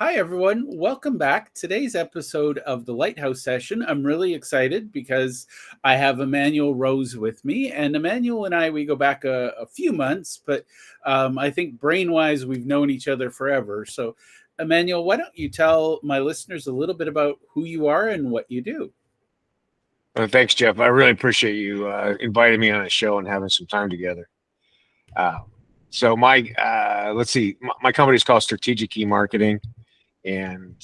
Hi, everyone. Welcome back. Today's episode of the Lighthouse Session. I'm really excited because I have Emanuel Rose with me. And Emanuel and I, we go back a few months, but I think brain wise, we've known each other forever. So, Emanuel, why don't you tell my listeners a little bit about who you are and what you do? Thanks, Jeff. I really appreciate you inviting me on a show and having some time together. Uh, let's see, my company is called Strategic E-Marketing, and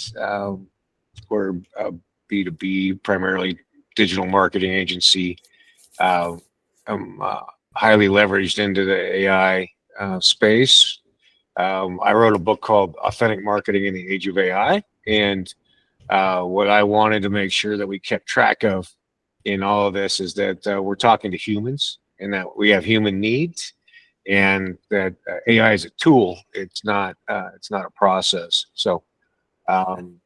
we're a B2B, primarily digital marketing agency. Uh, I'm highly leveraged into the AI space. I wrote a book called Authentic Marketing in the Age of AI, and what I wanted to make sure that we kept track of in all of this is that we're talking to humans and that we have human needs, and that AI is a tool. It's not a process. So um,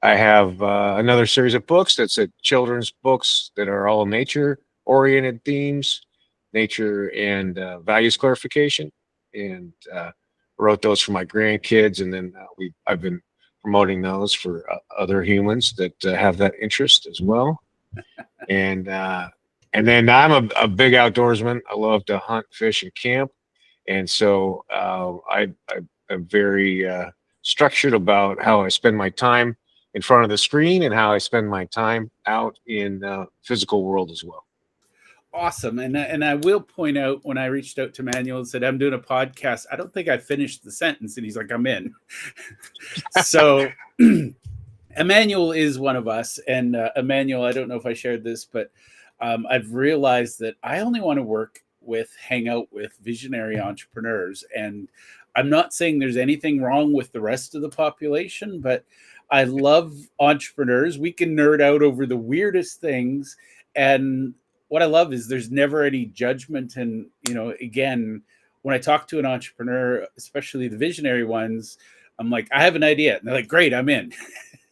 I have another series of books that's children's books that are all nature oriented themes, nature and values clarification, and wrote those for my grandkids, and then I've been promoting those for other humans that have that interest as well. And and then I'm a big outdoorsman. I love to hunt, fish, and camp, and so I'm very structured about how I spend my time in front of the screen and how I spend my time out in the physical world as well. Awesome. And I will point out when I reached out to Manuel and said, I'm doing a podcast, I don't think I finished the sentence. And he's like, I'm in. So Emmanuel is one of us, and Emmanuel, I don't know if I shared this, but I've realized that I only want to hang out with visionary entrepreneurs, and I'm not saying there's anything wrong with the rest of the population, but I love entrepreneurs. We can nerd out over the weirdest things, and what I love is there's never any judgment. And again, when I talk to an entrepreneur, especially the visionary ones, I'm like, I have an idea, and they're like, great, I'm in.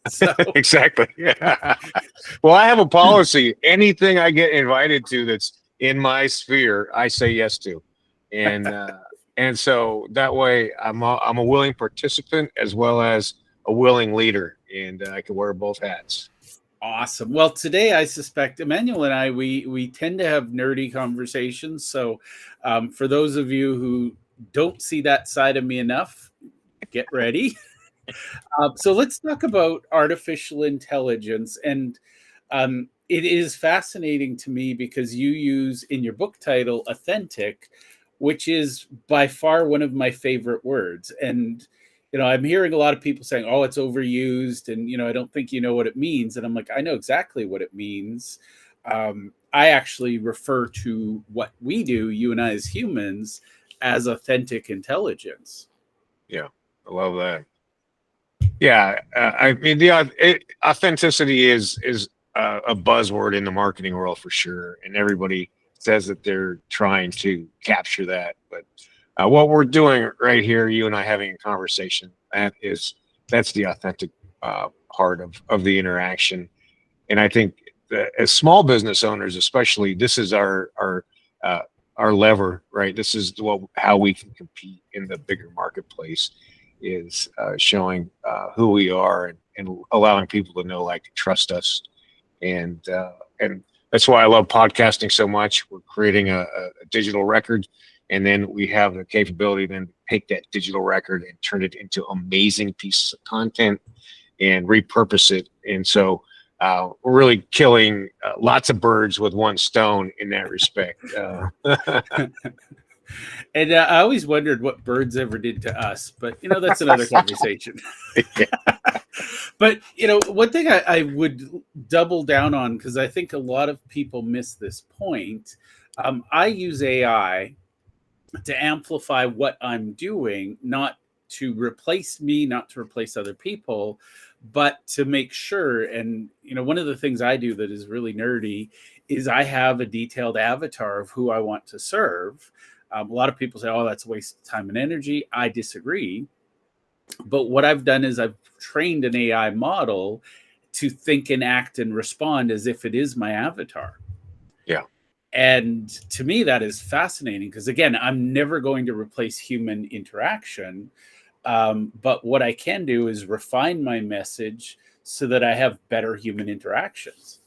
So Exactly. Yeah. Well, I have a policy. Anything I get invited to that's in my sphere, I say yes to, and so that way I'm a willing participant as well as a willing leader, and I can wear both hats. awesome. Well, today I suspect Emmanuel and I we tend to have nerdy conversations. So for those of you who don't see that side of me enough, get ready. So let's talk about artificial intelligence. And it is fascinating to me because you use in your book title authentic, which is by far one of my favorite words. And I'm hearing a lot of people saying, oh, it's overused, and I don't think you know what it means. And I'm like, I know exactly what it means. I actually refer to what we do, you and I as humans, as authentic intelligence. Yeah, I love that. Yeah, I mean authenticity is a buzzword in the marketing world for sure, and everybody says that they're trying to capture that. But what we're doing right here, you and I having a conversation, that's the authentic part of the interaction. And I think that as small business owners, especially, this is our lever, right? This is how we can compete in the bigger marketplace, is showing who we are, and allowing people to know, like, trust us. And that's why I love podcasting so much. We're creating a digital record, and then we have the capability then to take that digital record and turn it into amazing pieces of content and repurpose it. And so we're really killing lots of birds with one stone in that respect. And I always wondered what birds ever did to us, but that's another conversation. Yeah. But one thing I would double down on, because I think a lot of people miss this point. I use AI to amplify what I'm doing, not to replace me, not to replace other people, but to make sure. And one of the things I do that is really nerdy is I have a detailed avatar of who I want to serve. A lot of people say, oh, that's a waste of time and energy. I disagree. But what I've done is I've trained an AI model to think and act and respond as if it is my avatar. Yeah. And to me, that is fascinating because, again, I'm never going to replace human interaction. But what I can do is refine my message so that I have better human interactions.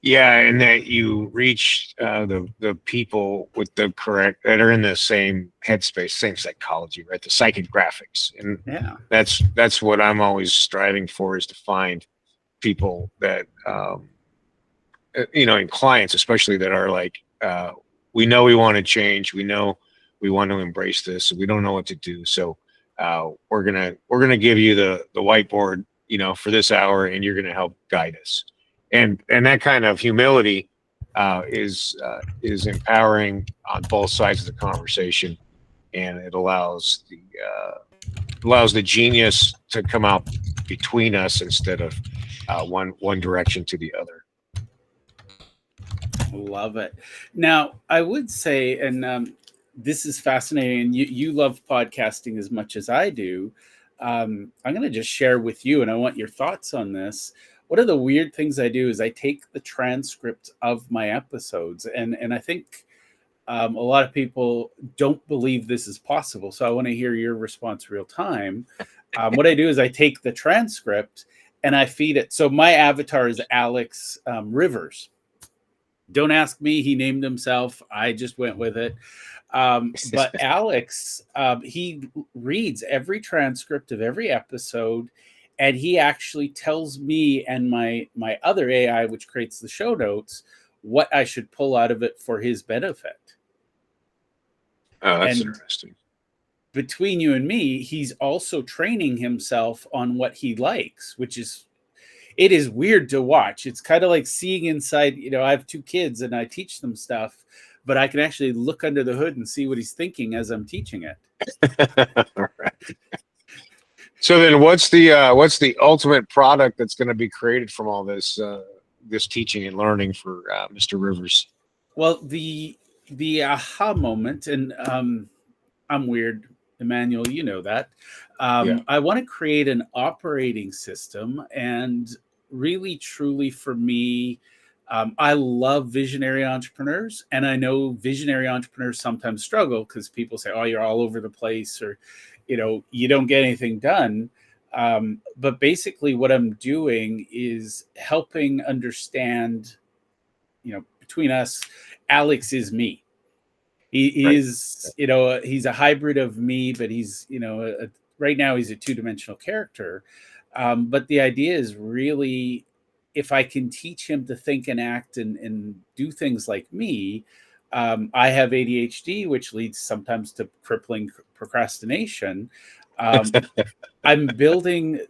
Yeah, and that you reach the people with the correct that are in the same headspace, same psychology, right? The psychic graphics, and Yeah. that's what I'm always striving for, is to find people that and clients especially, that are like, we know we want to change, we know we want to embrace this, we don't know what to do, so we're gonna give you the whiteboard, for this hour, and you're gonna help guide us. And that kind of humility is empowering on both sides of the conversation, and it allows the genius to come out between us, instead of one direction to the other. Love it. Now, I would say, and this is fascinating, and you love podcasting as much as I do. I'm going to just share with you, and I want your thoughts on this. One of the weird things I do is I take the transcript of my episodes, and I think a lot of people don't believe this is possible. So I want to hear your response real time. What I do is I take the transcript and I feed it. So my avatar is Alex Rivers. Don't ask me. He named himself. I just went with it. But Alex, he reads every transcript of every episode, and he actually tells me and my other AI, which creates the show notes, what I should pull out of it for his benefit. Oh, that's And interesting. between you and me, he's also training himself on what he likes, which is, it is weird to watch. It's kind of like seeing inside, I have 2 kids and I teach them stuff, but I can actually look under the hood and see what he's thinking as I'm teaching it. All right. So then what's the ultimate product that's going to be created from all this teaching and learning for Mr. Rivers? Well, the aha moment, and I'm weird, Emmanuel, you know that. Yeah. I want to create an operating system, and really, truly, for me, I love visionary entrepreneurs, and I know visionary entrepreneurs sometimes struggle because people say, "Oh, you're all over the place," or, you don't get anything done. But basically, what I'm doing is helping understand, between us, Alex is me. He Right. is, he's a hybrid of me, but he's, right now he's a 2-dimensional character. But the idea is really, if I can teach him to think and act and do things like me, I have ADHD, which leads sometimes to crippling procrastination. I'm building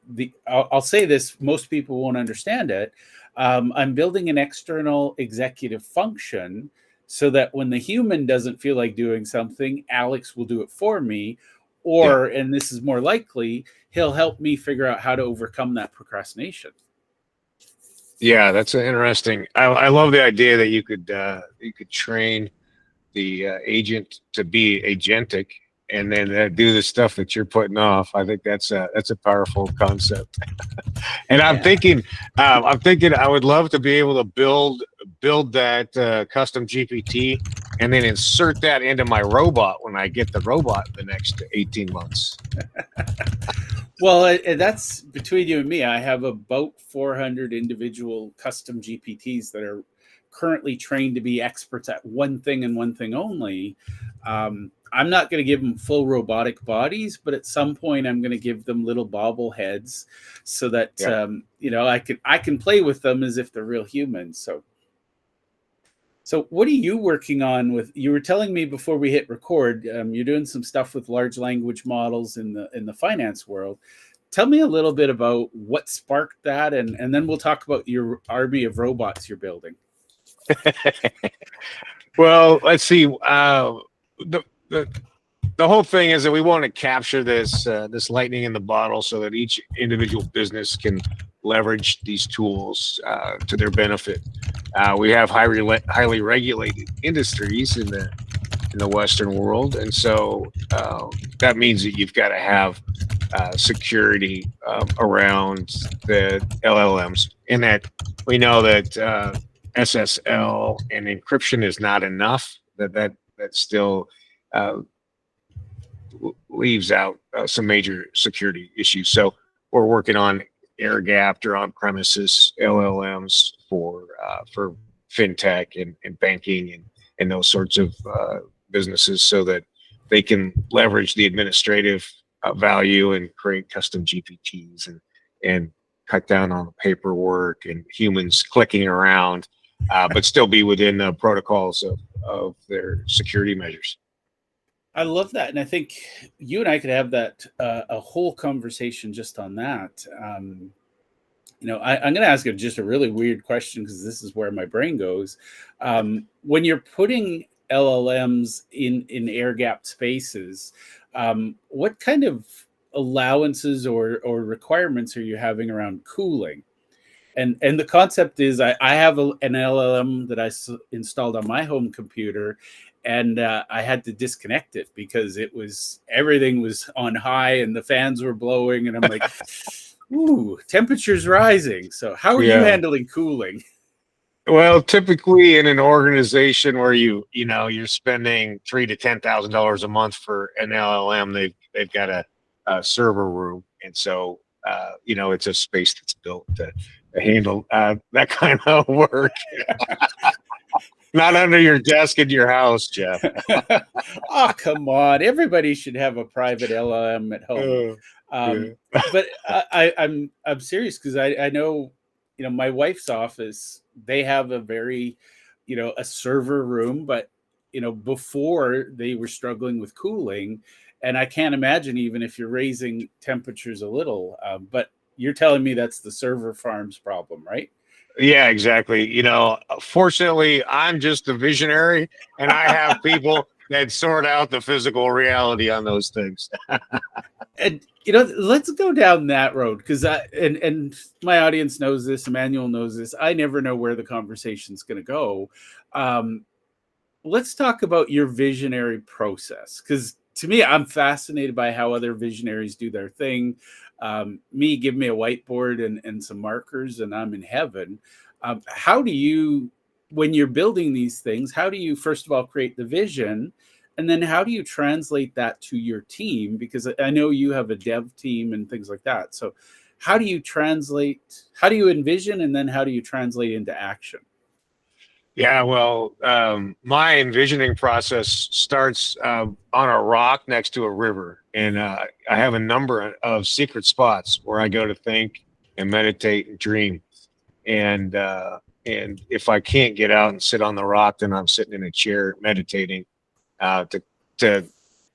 I'll say this, most people won't understand it. I'm building an external executive function so that when the human doesn't feel like doing something, Alex will do it for me. Or, and this is more likely, he'll help me figure out how to overcome that procrastination. Yeah, that's interesting. I love the idea that you could train the agent to be agentic, and then do the stuff that you're putting off. I think that's a powerful concept. And I'm thinking I would love to be able to build that custom GPT, and then insert that into my robot when I get the robot the next 18 months. Well, that's between you and me. I have about 400 individual custom GPTs that are currently trained to be experts at one thing and one thing only. I'm not going to give them full robotic bodies, but at some point I'm going to give them little bobbleheads so that, I can play with them as if they're real humans. So what are you working on with? You were telling me before we hit record, you're doing some stuff with large language models in the finance world. Tell me a little bit about what sparked that, and then we'll talk about your army of robots you're building. Well, let's see. The whole thing is that we want to capture this lightning in the bottle, so that each individual business can leverage these tools to their benefit. We have highly regulated industries in the Western world, and so that means that you've got to have security around the LLMs, in that we know that SSL and encryption is not enough. That still leaves out some major security issues. So we're working on air gapped or on premises LLMs for fintech and banking and those sorts of businesses, so that they can leverage the administrative value and create custom GPTs and cut down on the paperwork and humans clicking around, but still be within the protocols of their security measures. I love that, and I think you and I could have that a whole conversation just on that. I'm going to ask just a really weird question, because this is where my brain goes. When you're putting LLMs in air-gapped spaces, what kind of allowances or requirements are you having around cooling? And the concept is, I have an LLM that I installed on my home computer, and I had to disconnect it because everything was on high and the fans were blowing, and I'm like, ooh, temperature's rising. So how are you handling cooling? Well, typically in an organization where you're spending $3,000 to $10,000 a month for an LLM, they've got a server room, and so it's a space that's built to handle that kind of work. Not under your desk in your house, Jeff. Oh, come on! Everybody should have a private LLM at home. But I'm serious, because I know, my wife's office, they have a very, a server room, but before, they were struggling with cooling, and I can't imagine, even if you're raising temperatures a little. But you're telling me that's the server farm's problem, right? Yeah, exactly. Fortunately, I'm just a visionary, and I have people that sort out the physical reality on those things. And let's go down that road, because and my audience knows this, Emanuel knows this. I never know where the conversation's going to go. Let's talk about your visionary process, because to me, I'm fascinated by how other visionaries do their thing. Give me a whiteboard and some markers, and I'm in heaven. How do you, when you're building these things, how do you, first of all, create the vision? And then how do you translate that to your team? Because I know you have a dev team and things like that. So how do you envision, and then how do you translate into action? Yeah, well, my envisioning process starts on a rock next to a river. And I have a number of secret spots where I go to think and meditate and dream. And if I can't get out and sit on the rock, then I'm sitting in a chair meditating to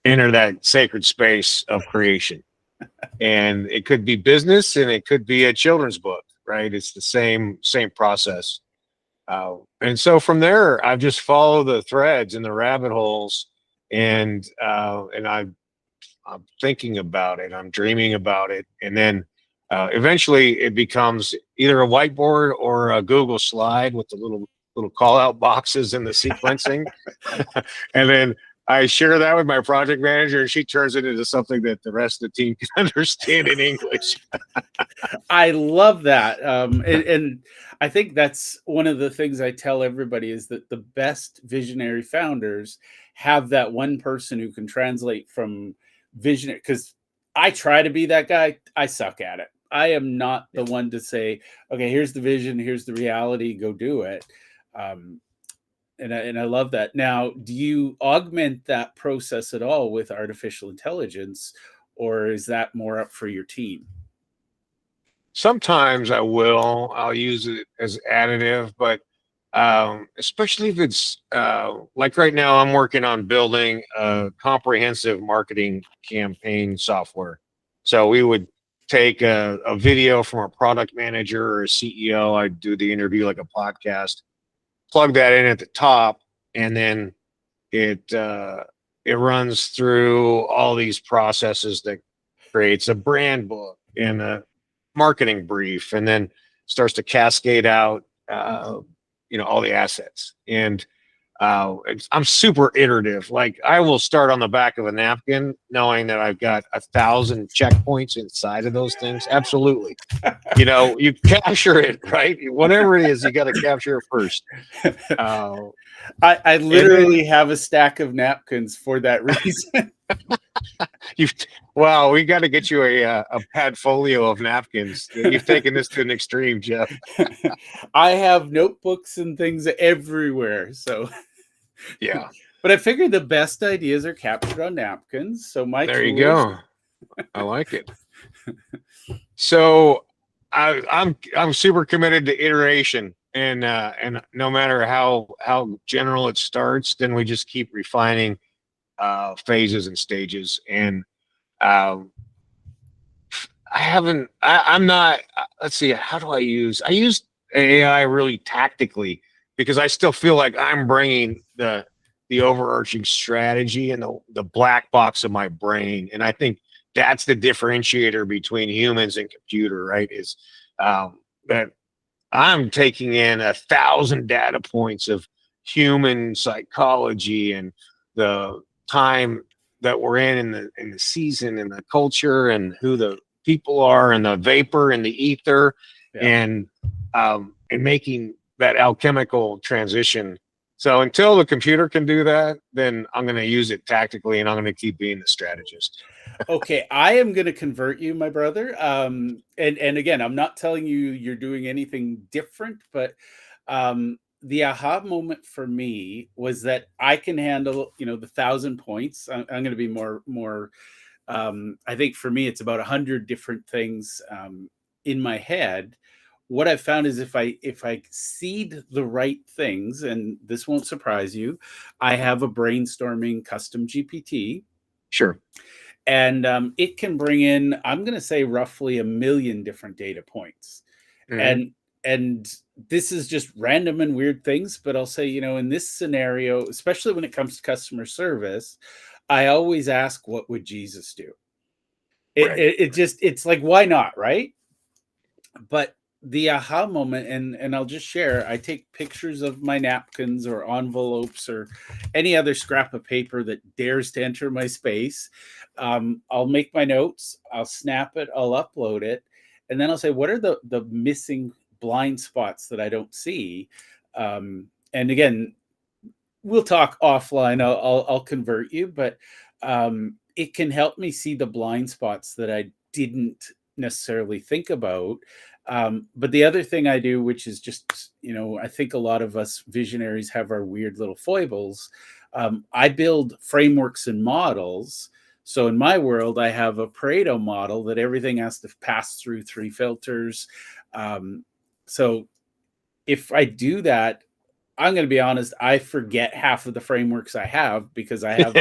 enter that sacred space of creation. And it could be business, and it could be a children's book, right? It's the same process. And so from there, I just follow the threads and the rabbit holes, and I'm thinking about it, I'm dreaming about it, and then eventually it becomes either a whiteboard or a Google slide with the little call out boxes and the sequencing, and then I share that with my project manager, and she turns it into something that the rest of the team can understand in English. I love that. And I think that's one of the things I tell everybody, is that the best visionary founders have that one person who can translate from visionary, because I try to be that guy. I suck at it. I am not the one to say, okay, here's the vision, here's the reality, go do it. And I love that. Now, do you augment that process at all with artificial intelligence, or is that more up for your team? Sometimes I'll use it as additive, but especially if it's like right now, I'm working on building a comprehensive marketing campaign software. So we would take a video from a product manager or a CEO. I'd do the interview like a podcast, plug that in at the top, and then it runs through all these processes that creates a brand book and a marketing brief, and then starts to cascade out all the assets. And I'm super iterative. Like, I will start on the back of a napkin knowing that I've got 1,000 checkpoints inside of those things. Absolutely. You capture it, right? Whatever it is, you got to capture it first. I literally have a stack of napkins for that reason. Wow, we got to get you a padfolio of napkins. You've taken this to an extreme, Jeff. I have notebooks and things everywhere. So, Yeah, but I figured the best ideas are captured on napkins. So my there you tools. go. I like it. So I'm super committed to iteration, and no matter how general it starts, then we just keep refining phases and stages. And um, I'm not. Let's see. How do I use? I use AI really tactically because I still feel like I'm bringing the overarching strategy and the black box of my brain, and I think that's the differentiator between humans and computer, right? Is that I'm taking in 1,000 data points of human psychology and the time that we're in the season and the culture and who the people are and the vapor and the ether Yeah. and making that alchemical transition. So until the computer can do that, then I'm going to use it tactically and I'm going to keep being the strategist. Okay, I am going to convert you, my brother. And again, I'm not telling you you're doing anything different, but the aha moment for me was that I can handle, the 1,000 points. I'm going to be more. I think for me, it's about 100 different things in my head. What I've found is if I seed the right things, and this won't surprise you, I have a brainstorming custom GPT. Sure. And it can bring in, I'm going to say, roughly 1 million different data points. Mm-hmm. And this is just random and weird things, but I'll say, in this scenario, especially when it comes to customer service, I always ask, what would Jesus do? Right. It's like, why not, right? But the aha moment, and I'll just share, I take pictures of my napkins or envelopes or any other scrap of paper that dares to enter my space. I'll make my notes, I'll snap it, I'll upload it, and then I'll say, what are the missing blind spots that I don't see? And again, we'll talk offline. I'll convert you, but it can help me see the blind spots that I didn't necessarily think about. But the other thing I do, which is just, I think a lot of us visionaries have our weird little foibles. I build frameworks and models. So in my world, I have a Pareto model that everything has to pass through 3 filters. So if I do that, I'm going to be honest, I forget half of the frameworks I have because I have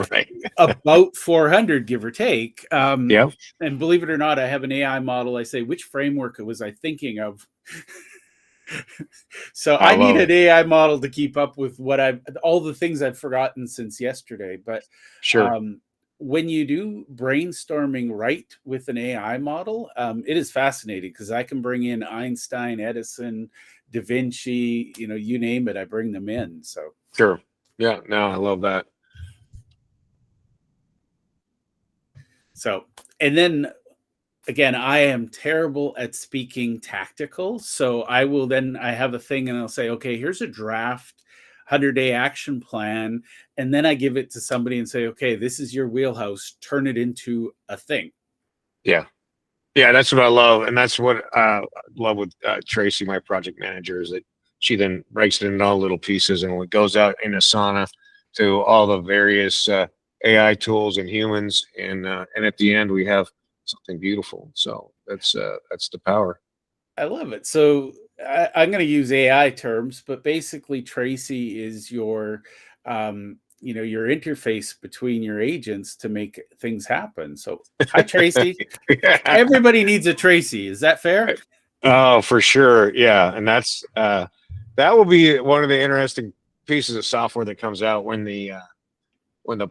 Right. about 400, give or take. Yep. And believe it or not, I have an AI model. I say, which framework was I thinking of? So I I need love an it. AI model to keep up with all the things I've forgotten since yesterday. But Sure. um, when you do brainstorming right with an AI model, it is fascinating because I can bring in Einstein, Edison, Da Vinci, you name it, I bring them in. Sure. Yeah. No, I love that. So, and then again, I am terrible at speaking tactical. So I have a thing and I'll say, okay, here's a draft 100-day action plan. And then I give it to somebody and say, okay, this is your wheelhouse, turn it into a thing. Yeah. Yeah, that's what I love, and that's what I love with Tracy, my project manager, is that she then breaks it into all little pieces, and it goes out in Asana to all the various AI tools and humans, and at the end we have something beautiful. So that's the power. I love it. So I'm going to use AI terms, but basically Tracy is your interface between your agents to make things happen. So hi, Tracy. Everybody needs a Tracy. Is that fair? Oh, for sure. Yeah, and that will be one of the interesting pieces of software that comes out when the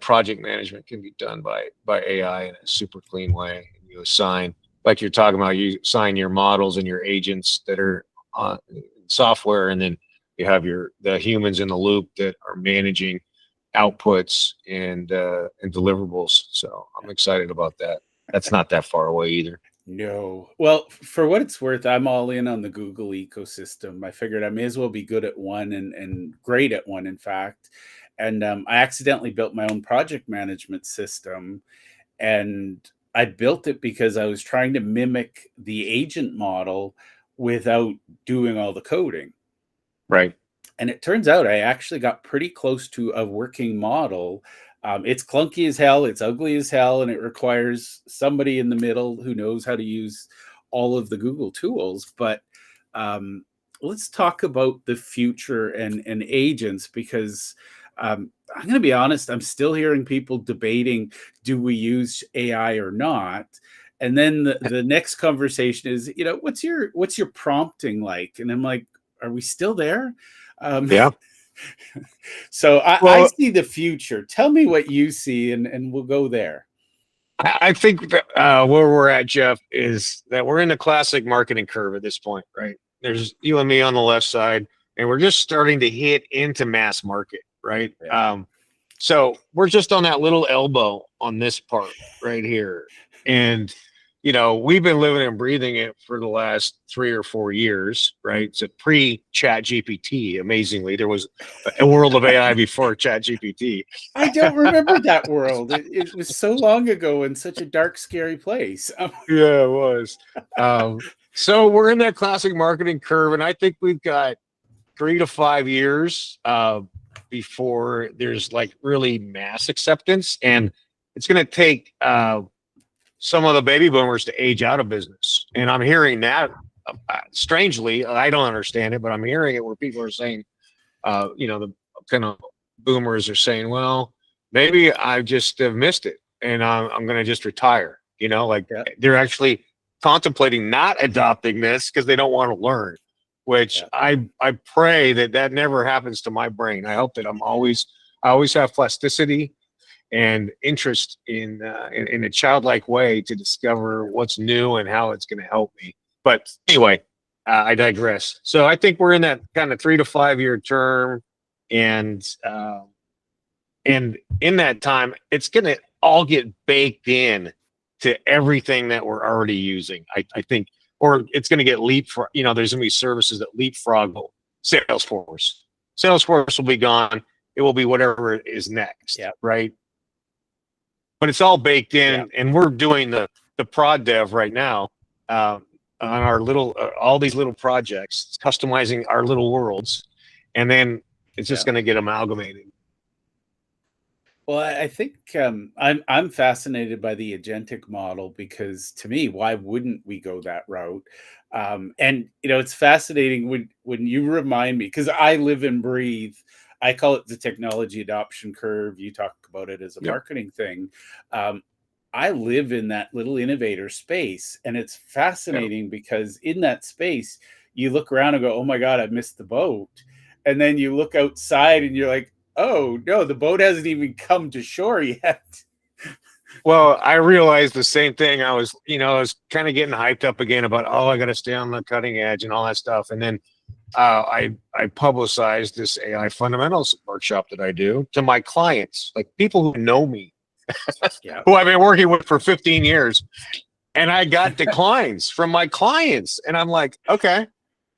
project management can be done by AI in a super clean way. You assign, like you're talking about, you assign your models and your agents that are on software, and then you have the humans in the loop that are managing outputs and deliverables. So I'm excited about that. That's not that far away either. No. Well, for what it's worth, I'm all in on the Google ecosystem. I figured I may as well be good at one and great at one, in fact. And I accidentally built my own project management system. And I built it because I was trying to mimic the agent model without doing all the coding. Right. And it turns out I actually got pretty close to a working model. It's clunky as hell, it's ugly as hell, and it requires somebody in the middle who knows how to use all of the Google tools. But let's talk about the future and agents, because I'm going to be honest, I'm still hearing people debating, do we use AI or not? And then the next conversation is, what's your prompting like? And I'm like, are we still there? Yeah. So I Well, see the future. Tell me what you see, and we'll go there. I think that where we're at, Jeff, is that we're in the classic marketing curve at this point, right? There's you and me on the left side, and we're just starting to hit into mass market, right? Yeah. So we're just on that little elbow on this part right here. And, we've been living and breathing it for the last 3 or 4 years, right? So pre-Chat GPT, amazingly, there was a world of AI before Chat GPT. I don't remember that world. It was so long ago in such a dark, scary place. Yeah, it was. So we're in that classic marketing curve, and I think we've got 3 to 5 years before there's like really mass acceptance, and it's going to take some of the baby boomers to age out of business. And I'm hearing that strangely, I don't understand it, but I'm hearing it where people are saying, the kind of boomers are saying, well, maybe I just have missed it, and I'm going to just retire. They're actually contemplating not adopting this because they don't want to learn. Which I pray that never happens to my brain. I hope that I always have plasticity and interest in a childlike way to discover what's new and how it's going to help me. But anyway, I digress. So I think we're in that kind of 3 to 5 year term, and in that time, it's going to all get baked in to everything that we're already using. I think, or it's going to get leapfrog. There's going to be services that leapfrog Salesforce. Salesforce will be gone. It will be whatever is next, right? But it's all baked in, and we're doing the prod dev right now on our little all these little projects, customizing our little worlds, and then it's just going to get amalgamated. Well, I think I'm fascinated by the agentic model, because to me, why wouldn't we go that route? And it's fascinating when you remind me, because I live and breathe. I call it the technology adoption curve. You talk about it as a marketing thing. I live in that little innovator space, and it's fascinating because in that space, you look around and go, "Oh my God, I missed the boat," and then you look outside and you're like, "Oh no, the boat hasn't even come to shore yet." Well, I realized the same thing. I was kind of getting hyped up again about, I got to stay on the cutting edge and all that stuff. And then I publicized this AI fundamentals workshop that I do to my clients, like people who know me, who I've been working with for 15 years. And I got declines from my clients. And I'm like, okay,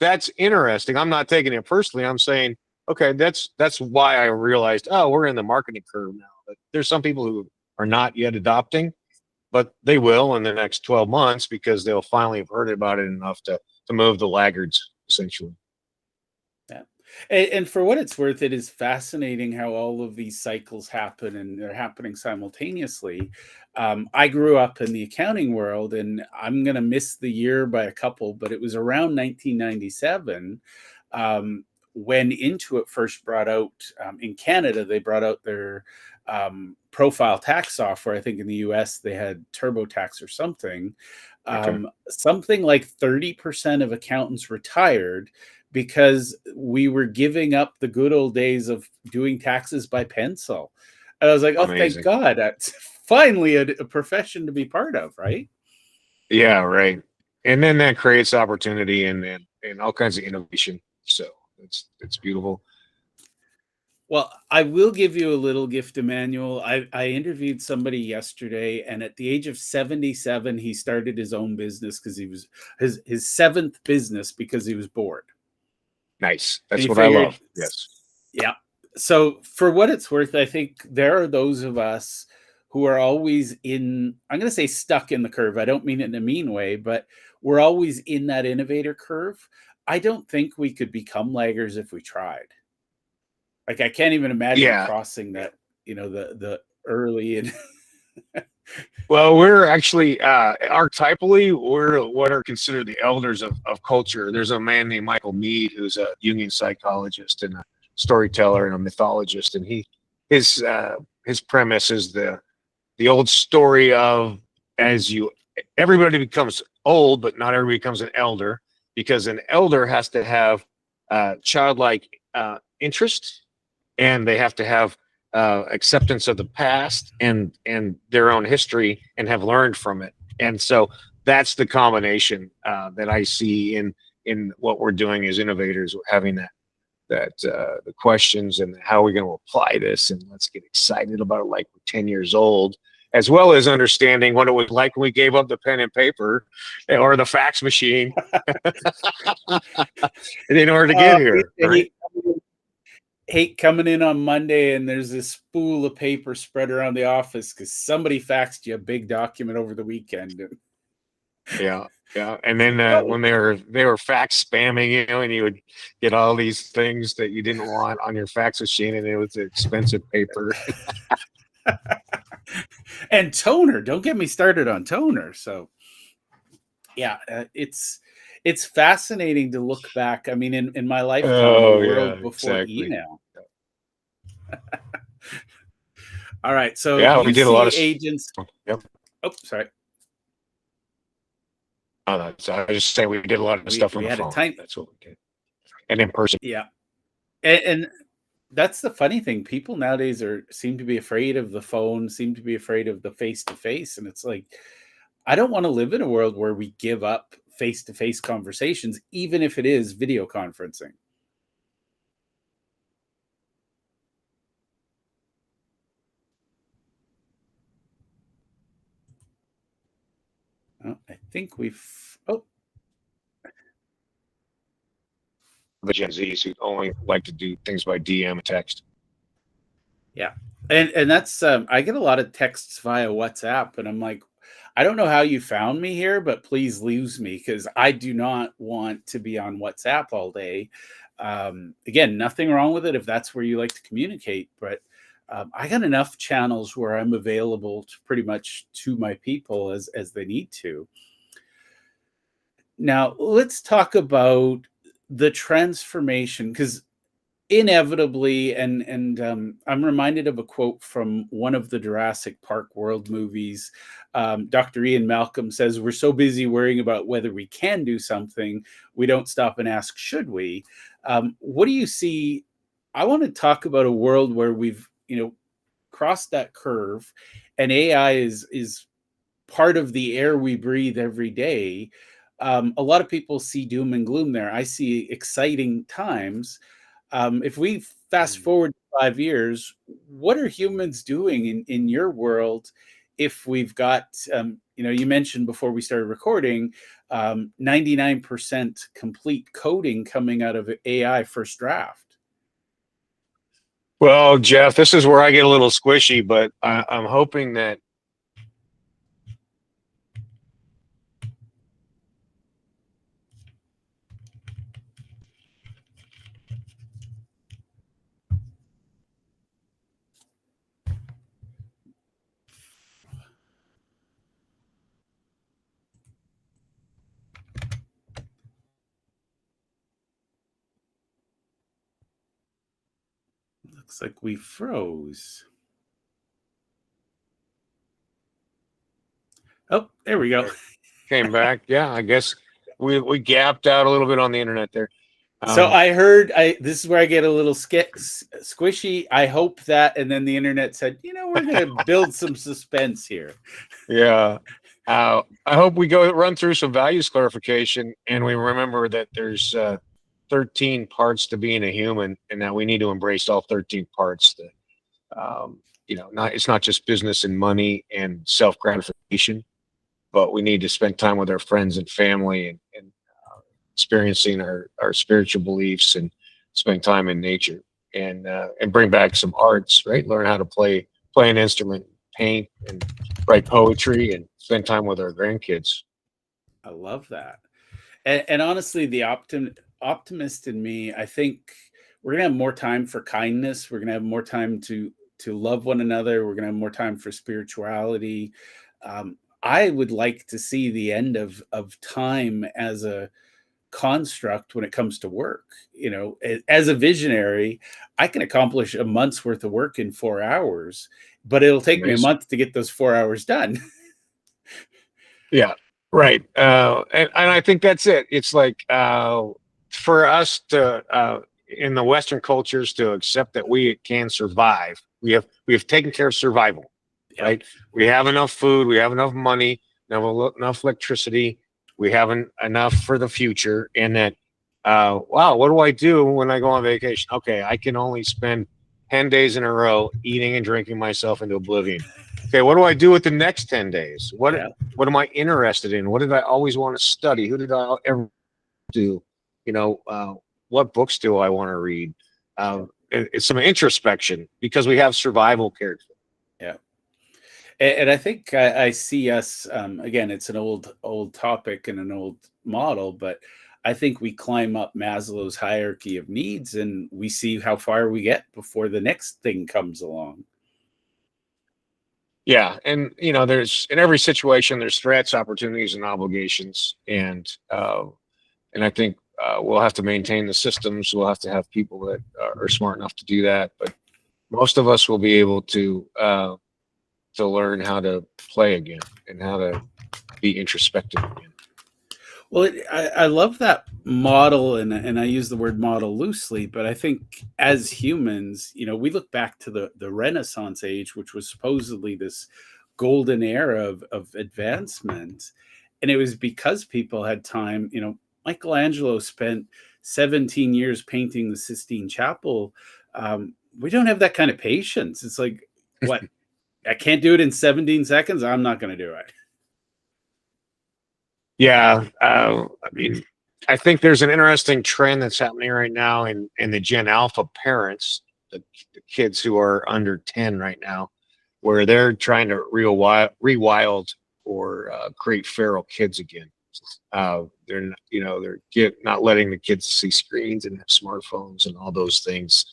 that's interesting. I'm not taking it personally. I'm saying, okay, that's why I realized, we're in the marketing curve now. But there's some people who are not yet adopting, but they will in the next 12 months because they'll finally have heard about it enough to move the laggards, essentially. Yeah. And for what it's worth, it is fascinating how all of these cycles happen, and they're happening simultaneously. I grew up in the accounting world, and I'm going to miss the year by a couple, but it was around 1997 when Intuit first brought out, in Canada, they brought out their profile tax software. I think in the US they had TurboTax or something. Something like 30% of accountants retired because we were giving up the good old days of doing taxes by pencil. And I was like, Amazing. Thank God, that's finally a profession to be part of, right? Yeah, right. And then that creates opportunity and all kinds of innovation. So it's beautiful. Well, I will give you a little gift, Emanuel. I interviewed somebody yesterday, and at the age of 77, he started his own business because he was his seventh business because he was bored. Nice. That's what I love. Yes. Yeah. So for what it's worth, I think there are those of us who are always in, I'm going to say stuck in the curve. I don't mean it in a mean way, but we're always in that innovator curve. I don't think we could become laggers if we tried. Like, I can't even imagine Yeah. crossing that, the early and Well, we're actually archetypally, we're what are considered the elders of culture. There's a man named Michael Mead who's a Jungian psychologist and a storyteller and a mythologist, and his premise is the old story of everybody becomes old, but not everybody becomes an elder, because an elder has to have childlike interest, and they have to have acceptance of the past and their own history and have learned from it. And so that's the combination that I see in what we're doing as innovators. We're having that the questions and how are we going to apply this, and let's get excited about it like we're 10 years old, as well as understanding what it was like when we gave up the pen and paper or the fax machine in order to get here. Right? Hate coming in on Monday and there's this spool of paper spread around the office because somebody faxed you a big document over the weekend. Yeah. And then when they were fax spamming, and you would get all these things that you didn't want on your fax machine, and it was expensive paper. And toner, don't get me started on toner. So yeah, it's fascinating to look back. I mean, in my lifetime, the world before email. All right, so yeah, we did a lot of agents. Yep. Oh, sorry. Oh, no, so I was just saying we did a lot of stuff on the phone. That's what we did, and in person. Yeah, and that's the funny thing. People nowadays seem to be afraid of the phone, seem to be afraid of the face-to-face, and it's like, I don't want to live in a world where we give up face-to-face conversations, even if it is video conferencing. I think the Gen Zs who only like to do things by DM and text. Yeah, and that's I get a lot of texts via WhatsApp, and I'm like, I don't know how you found me here, but please lose me because I do not want to be on WhatsApp all day. Again, nothing wrong with it if that's where you like to communicate, but I got enough channels where I'm available to pretty much to my people as they need to. Now, let's talk about the transformation, because inevitably, and I'm reminded of a quote from one of the Jurassic Park World movies. Dr. Ian Malcolm says, "We're so busy worrying about whether we can do something, we don't stop and ask, should we?" What do you see? I want to talk about a world where we've crossed that curve, and AI is part of the air we breathe every day. A lot of people see doom and gloom there. I see exciting times. If we fast forward 5 years, what are humans doing in your world if we've got, you mentioned before we started recording, 99% complete coding coming out of AI first draft? Well, Jeff, this is where I get a little squishy, but I'm hoping that Looks like we froze. Oh, there we go. Came back. Yeah, I guess we gapped out a little bit on the internet there. So I heard, this is where I get a little squishy. I hope that, and then the internet said, we're going to build some suspense here. Yeah. I hope we run through some values clarification, and we remember that there's 13 parts to being a human, and that we need to embrace all 13 parts. It's not just business and money and self-gratification, but we need to spend time with our friends and family and experiencing our spiritual beliefs and spending time in nature and bring back some arts, right? Learn how to play an instrument, paint and write poetry and spend time with our grandkids. I love that. And honestly, the optimist in me, I think we're gonna have more time for kindness. We're gonna have more time to love one another. We're gonna have more time for spirituality. I would like to see the end of time as a construct when it comes to work. You know, as a visionary, I can accomplish a month's worth of work in 4 hours, but it'll take me a Amazing. month to get those 4 hours done. Yeah, right. And I think that's it. It's like for us to in the Western cultures to accept that we can survive. We have taken care of survival, Yep. right? We have enough food, we have enough money, enough electricity, we have enough for the future. And that, wow, what do I do when I go on vacation? Okay, I can only spend 10 days in a row eating and drinking myself into oblivion. Okay, what do I do with the next 10 days? What am I interested in? What did I always want to study? Who did I ever do? You know, what books do I want to read? It's some introspection because we have survival cared for. Yeah. And I think I see us again. It's an old topic and an old model, but I think we climb up Maslow's hierarchy of needs, and we see how far we get before the next thing comes along. Yeah, and you know, there's in every situation there's threats, opportunities, and obligations, and I think we'll have to maintain the systems. We'll have to have people that are smart enough to do that, but most of us will be able to learn how to play again and how to be introspective again. Well, I love that model, and I use the word model loosely, but I think as humans, you know, we look back to the Renaissance age, which was supposedly this golden era of advancement, and it was because people had time. You know, Michelangelo spent 17 years painting the Sistine Chapel. We don't have that kind of patience. It's like, what? I can't do it in 17 seconds. I'm not going to do it. Yeah, I mean, I think there's an interesting trend that's happening right now in the Gen Alpha parents, the kids who are under 10 right now, where they're trying to rewild or create feral kids again. They're not letting the kids see screens and have smartphones and all those things,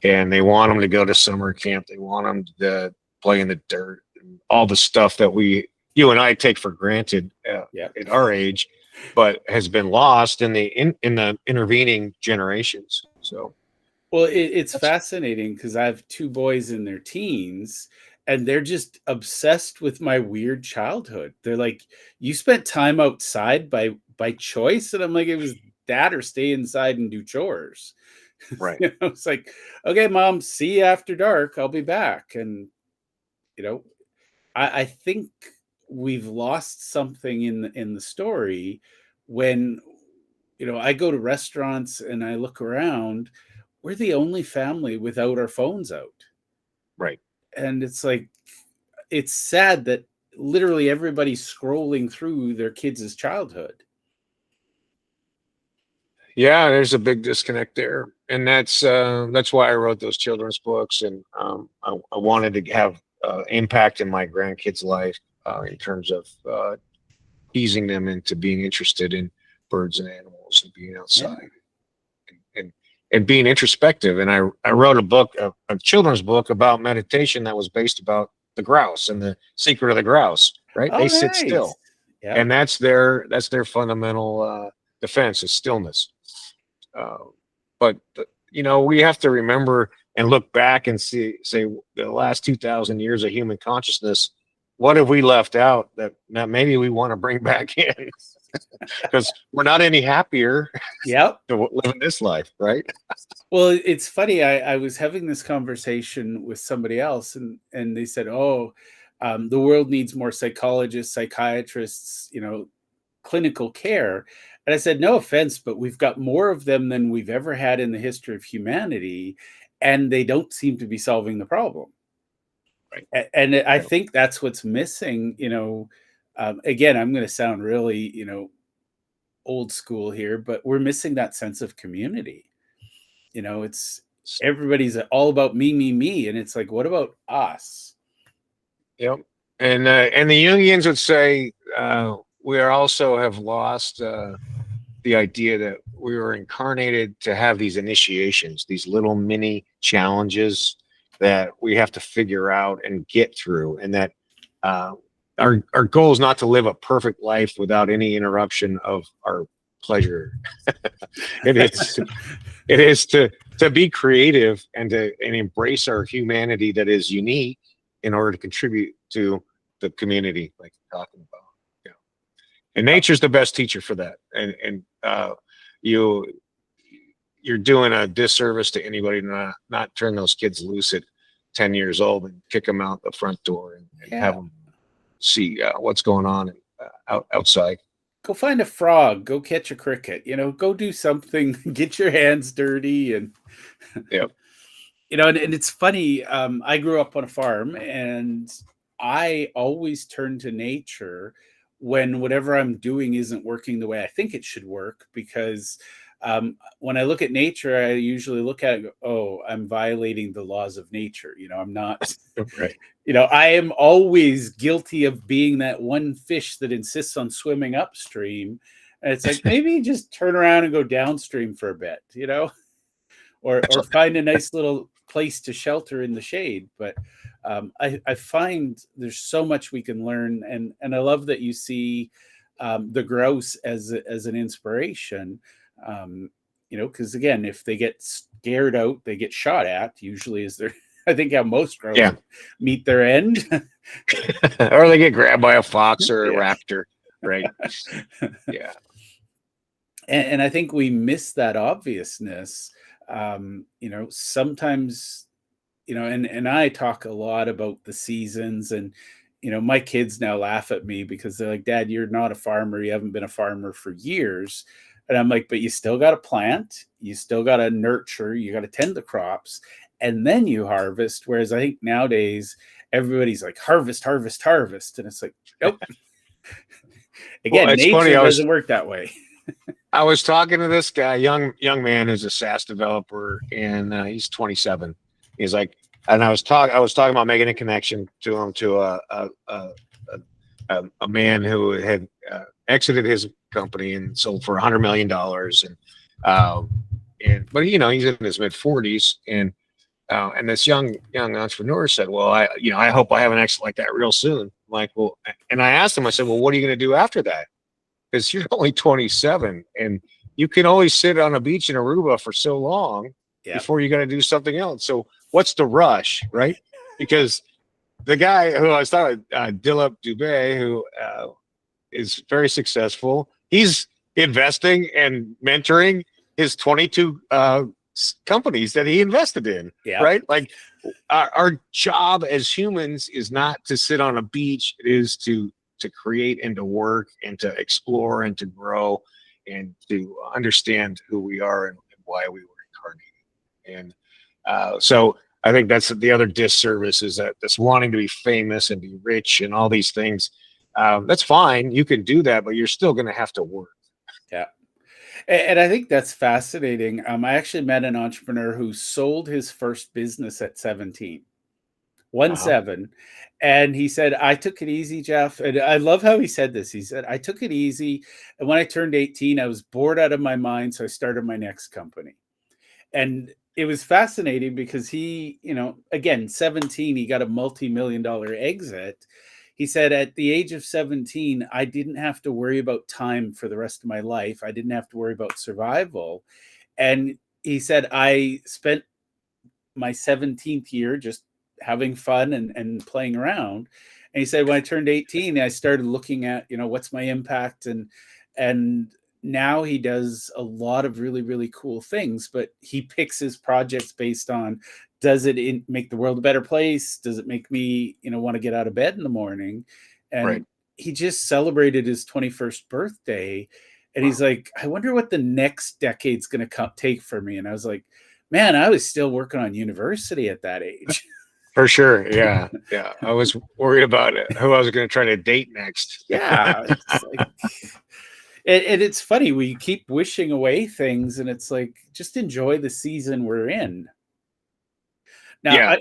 and they want them to go to summer camp. They want them to play in the dirt and all the stuff that you and I take for granted at our age, but has been lost in the intervening generations. So, well, it's fascinating because I have two boys in their teens, and they're just obsessed with my weird childhood. They're like, "You spent time outside by choice," and I'm like, "It was dad or stay inside and do chores." right. You know, it's like, "Okay, mom, see you after dark. I'll be back." And you know, I think we've lost something in the story when I go to restaurants and I look around. We're the only family without our phones out, Right. and it's like it's sad that literally everybody's scrolling through their kids' childhood. Yeah, there's a big disconnect there, and that's why I wrote those children's books, and I wanted to have impact in my grandkids' life in terms of easing them into being interested in birds and animals and being Yeah. outside and and being introspective. And I wrote a children's book about meditation that was based about the grouse and the secret of the grouse. Right? Oh, They sit nice. still, Yeah. and that's their fundamental defense is stillness. Uh, but we have to remember and look back and say the last 2,000 years of human consciousness. What have we left out that maybe we want to bring back in? Because we're not any happier Yep. to live in this life, right? Well, it's funny. I was having this conversation with somebody else, and they said, "Oh, the world needs more psychologists, psychiatrists, clinical care." And I said, "No offense, but we've got more of them than we've ever had in the history of humanity, and they don't seem to be solving the problem." Right. And I Yeah. think that's what's missing. Again, I'm going to sound really, old school here, but we're missing that sense of community. It's everybody's all about me, me, me, and it's like, what about us? Yep. And the Jungians would say we are also have lost the idea that we were incarnated to have these initiations, these little mini challenges that we have to figure out and get through, and that our goal is not to live a perfect life without any interruption of our pleasure. It is to be creative and embrace our humanity that is unique in order to contribute to the community, like you're talking about. Yeah. And nature's the best teacher for that. And you're doing a disservice to anybody to not turn those kids loose at 10 years old and kick them out the front door and have them see what's going on outside. Go find a frog, go catch a cricket, go do something, get your hands dirty. And Yep. and it's funny, I grew up on a farm, and I always turn to nature when whatever I'm doing isn't working the way I think it should work, because when I look at nature, I usually look at it and go, oh, I'm violating the laws of nature. I'm not, right. I am always guilty of being that one fish that insists on swimming upstream. And it's like, maybe just turn around and go downstream for a bit, or find a nice little place to shelter in the shade. But I find there's so much we can learn. And I love that you see the grouse as an inspiration. Because again, if they get scared out, they get shot at, usually is their, I think how most grouse meet their end. Or they get grabbed by a fox or a raptor, right? Yeah. And I think we miss that obviousness. Sometimes, and I talk a lot about the seasons, and, my kids now laugh at me because they're like, Dad, you're not a farmer. You haven't been a farmer for years. And I'm like, but you still got to plant, you still got to nurture, you got to tend the crops, and then you harvest. Whereas I think nowadays everybody's like, harvest, harvest, harvest. And it's like, nope. Again, nature funny, doesn't work that way. I was talking to this guy, young man who's a SaaS developer, and he's 27. He's like, and I was talking about making a connection to him to a man who had exited his company and sold for $100 million, but he's in his mid 40s, and this young entrepreneur said, well, I hope I have an exit like that real soon. I'm like, well, and I asked him, I said, well, what are you going to do after that? Because you're only 27 and you can only sit on a beach in Aruba for so long before you got to do something else. So what's the rush, right? Because the guy who I was talking about, Dilip Dubey, who is very successful, he's investing and mentoring his 22 companies that he invested in, right? Like our job as humans is not to sit on a beach. It is to create and to work and to explore and to grow and to understand who we are and why we were incarnated. And so I think that's the other disservice, is that this wanting to be famous and be rich and all these things. That's fine. You can do that, but you're still going to have to work. Yeah. And I think that's fascinating. I actually met an entrepreneur who sold his first business at 17. 17. And he said, I took it easy, Jeff. And I love how he said this. He said, I took it easy. And when I turned 18, I was bored out of my mind. So I started my next company. And it was fascinating because he, again, 17, he got a multi-million-dollar exit. He said, at the age of 17, I didn't have to worry about time for the rest of my life. I didn't have to worry about survival. And he said, I spent my 17th year just having fun and playing around. And he said, when I turned 18, I started looking at, what's my impact? And now he does a lot of really, really cool things, but he picks his projects based on, does it make the world a better place? Does it make me, want to get out of bed in the morning? And he just celebrated his 21st birthday. And he's like, I wonder what the next decade's going to take for me. And I was like, man, I was still working on university at that age. For sure. Yeah. Yeah. I was worried about it, who I was going to try to date next. Yeah. It's like, and it's funny, we keep wishing away things, and it's like, just enjoy the season we're in. Now, yeah,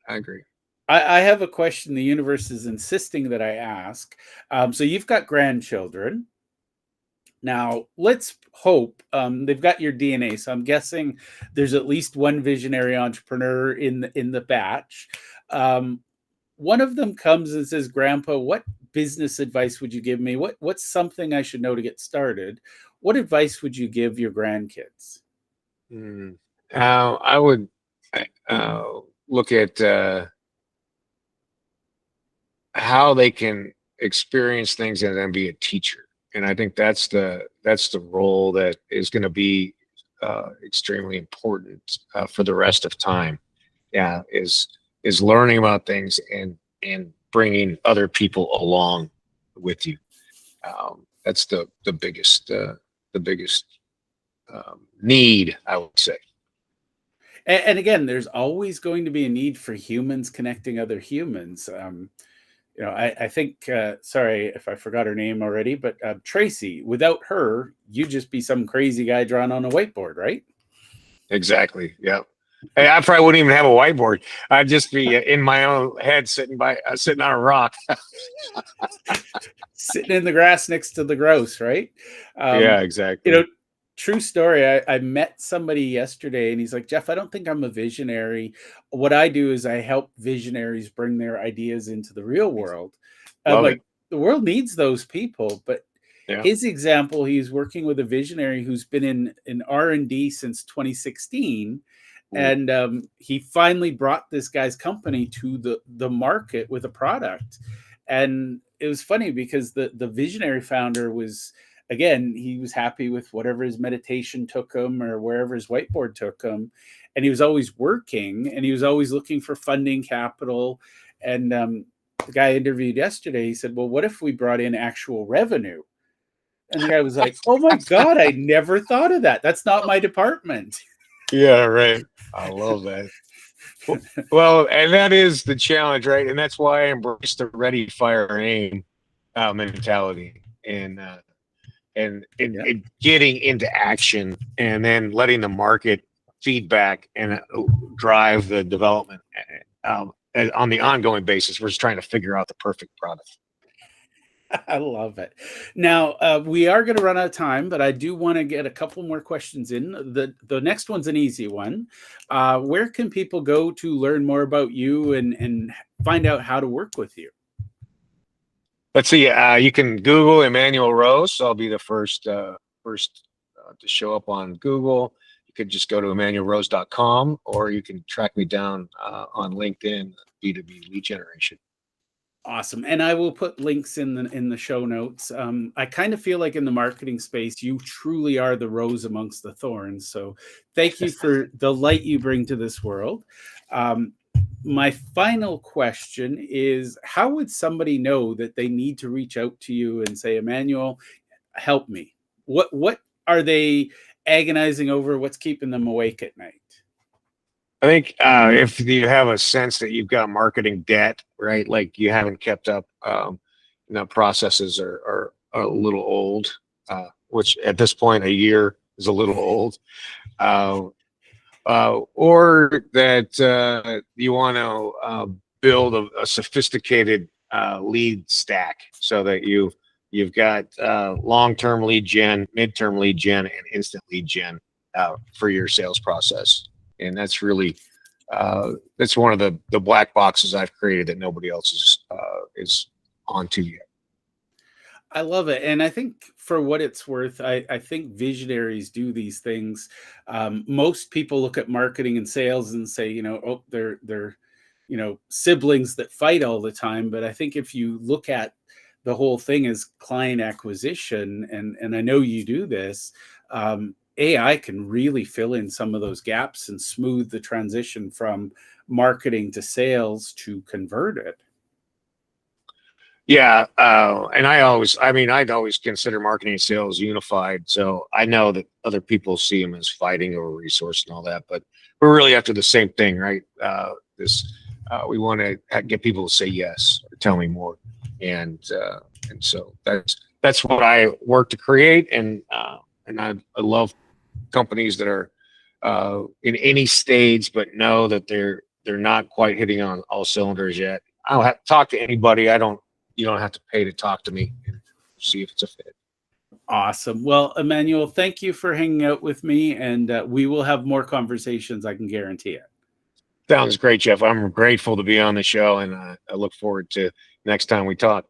I agree. I have a question the universe is insisting that I ask. So you've got grandchildren. Now, let's hope they've got your DNA. So I'm guessing there's at least one visionary entrepreneur in the batch. Um, One of them comes and says, "Grandpa, what business advice would you give me? What's something I should know to get started? What advice would you give your grandkids?" Mm. I would look at how they can experience things and then be a teacher. And I think that's the role that is going to be extremely important for the rest of time. Yeah, is learning about things and bringing other people along with you. That's the biggest need, I would say. And again, there's always going to be a need for humans connecting other humans. I think, sorry if I forgot her name already, but Tracy, without her, you'd just be some crazy guy drawn on a whiteboard, right? Exactly. Yeah. Hey, I probably wouldn't even have a whiteboard. I'd just be in my own head, sitting on a rock. Sitting in the grass next to the grouse, right? Yeah, Um, you exactly. know, true story. I met somebody yesterday and he's like, "Jeff, I don't think I'm a visionary. What I do is I help visionaries bring their ideas into the real world." I'm Love it. like, the world needs those people. But Yeah. his example, he's working with a visionary who's been in R&D since 2016. Ooh, And he finally brought this guy's company to the market with a product. And it was funny because the visionary founder was, again, he was happy with whatever his meditation took him or wherever his whiteboard took him, and he was always working and he was always looking for funding capital. And the guy I interviewed yesterday, he said, "Well, what if we brought in actual revenue?" And the guy was like, "Oh my god, I never thought of that. That's not my department." yeah, right. I love that. Well, and that is the challenge, right? And that's why I embrace the ready, fire, aim mentality, Yeah. and getting into action, and then letting the market feedback and drive the development and on the ongoing basis. We're just trying to figure out the perfect product. I love it. Now, we are going to run out of time, but I do want to get a couple more questions in. The next one's an easy one. Where can people go to learn more about you and find out how to work with you? Let's see. You can Google Emanuel Rose. I'll be the first to show up on Google. You could just go to emmanuelrose.com, or you can track me down on LinkedIn, B2B lead generation. Awesome. And I will put links in the show notes. I kind of feel like in the marketing space, you truly are the rose amongst the thorns. So thank you for the light you bring to this world. My final question is, how would somebody know that they need to reach out to you and say, "Emanuel, help me"? What are they agonizing over? What's keeping them awake at night? I think if you have a sense that you've got marketing debt, right? Like you haven't kept up, processes are a little old, which at this point, a year is a little old. Uh, or that you want to build a sophisticated lead stack so that you've got long-term lead gen, mid-term lead gen, and instant lead gen for your sales process. And that's really that's one of the black boxes I've created that nobody else is onto yet. I love it. And I think for what it's worth, I think visionaries do these things. Most people look at marketing and sales and say, "Oh, they're siblings that fight all the time." But I think if you look at the whole thing as client acquisition, and I know you do this, AI can really fill in some of those gaps and smooth the transition from marketing to sales to convert it. Yeah, and I'd always consider marketing and sales unified. So I know that other people see them as fighting over resource and all that, but we're really after the same thing, right? We want to get people to say yes or tell me more, and so that's what I work to create, and I love companies that are in any stage, but know that they're not quite hitting on all cylinders yet. I don't have to talk to anybody. You don't have to pay to talk to me and see if it's a fit. Awesome. Well, Emanuel, thank you for hanging out with me, and we will have more conversations. I can guarantee it. Sounds great, Jeff. I'm grateful to be on the show, and I look forward to next time we talk.